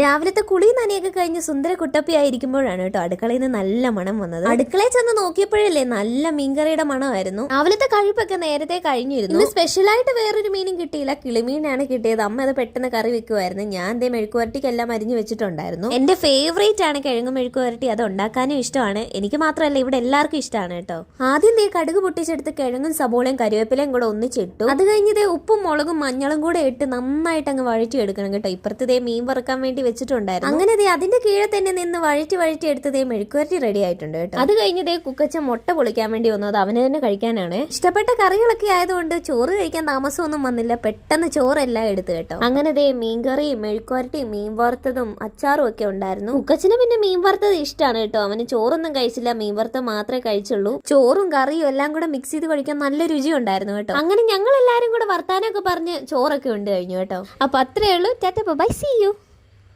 രാവിലത്തെ കുളി നനയൊക്കെ കഴിഞ്ഞ് സുന്ദര കുട്ടപ്പിയായിരിക്കുമ്പോഴാണ് കേട്ടോ അടുക്കളയിൽ നിന്ന് നല്ല മണം വന്നത്. അടുക്കളയിൽ ചെന്ന് നോക്കിയപ്പോഴല്ലേ നല്ല മീൻകറിയുടെ മണമായിരുന്നു. രാവിലത്തെ കഴിപ്പൊക്കെ നേരത്തെ കഴിഞ്ഞിരുന്നു. ഇന്ന് സ്പെഷ്യലായിട്ട് വേറൊരു മീനും കിട്ടിയില്ല, കിളിമീനാണ് കിട്ടിയത്. അമ്മ അത് പെട്ടെന്ന് കറി വെക്കുമായിരുന്നു. ഞാൻ ദേ മെഴുക്കുവരട്ടിക്കെല്ലാം അരിഞ്ഞു വെച്ചിട്ടുണ്ടായിരുന്നു. എന്റെ ഫേവറേറ്റ് ആണ് കിഴങ്ങ് മെഴുക്കുവരട്ടി. അത് ഉണ്ടാക്കാനും ഇഷ്ടമാണ്, എനിക്ക് മാത്രമല്ല ഇവിടെ എല്ലാവർക്കും ഇഷ്ടമാണ് കേട്ടോ. ആദ്യം ദേ കടുക് പൊട്ടിച്ചെടുത്ത് കിഴങ്ങും സബോളയും കറിവേപ്പിലയും കൂടെ ഒന്നിച്ചിട്ടു. അത് കഴിഞ്ഞ് ദേ ഉപ്പും മുളകും മഞ്ഞളും കൂടെ ഇട്ട് നന്നായിട്ട് അങ്ങ് വഴറ്റി എടുക്കണം കേട്ടോ. ഇപ്പുറത്ത് ദേ മീൻ വറുക്കാൻ വേണ്ടി വെച്ചിട്ടുണ്ടായിരുന്നു. അങ്ങനെ ദേ അതിന്റെ കീഴെ തന്നെ നിന്ന് വഴറ്റി എടുത്തതേ മെഴുക്കുവരട്ടി റെഡി ആയിട്ടുണ്ട് കേട്ടോ. അത് കഴിഞ്ഞ് ദേ കുക്കച്ച മുട്ട പൊളിക്കാൻ വേണ്ടി വന്നു. അത് അവന് തന്നെ കഴിക്കാനാണ്. ഇഷ്ടപ്പെട്ട കറികളൊക്കെ ആയതുകൊണ്ട് ചോറ് കഴിക്കാൻ താമസമൊന്നും വന്നില്ല, പെട്ടെന്ന് ചോറെല്ലാം എടുത്തു കേട്ടോ. അങ്ങനെ ദേ മീൻകറിയും മെഴുക്കുവരട്ടിയും മീൻ വറുത്തതും അച്ചാറും ഒക്കെ ഉണ്ടായിരുന്നു. കുക്കച്ചിന് പിന്നെ മീൻ വറുത്തത് ഇഷ്ടമാണ് കേട്ടോ. അവന് ചോറൊന്നും കഴിച്ചില്ല, മീൻ വറുത്തത് മാത്രമേ കഴിച്ചുള്ളൂ. ചോറും കറിയും എല്ലാം കൂടെ മിക്സ് ചെയ്ത് കഴിക്കാൻ നല്ല രുചി ഉണ്ടായിരുന്നു കേട്ടോ. അങ്ങനെ ഞങ്ങൾ എല്ലാരും കൂടെ വർത്താനൊക്കെ പറഞ്ഞ് ചോറൊക്കെ ഉണ്ട് കഴിഞ്ഞു കേട്ടോ. അപ്പൊ അത്രേ ഉള്ളൂ. Tata bye, see U.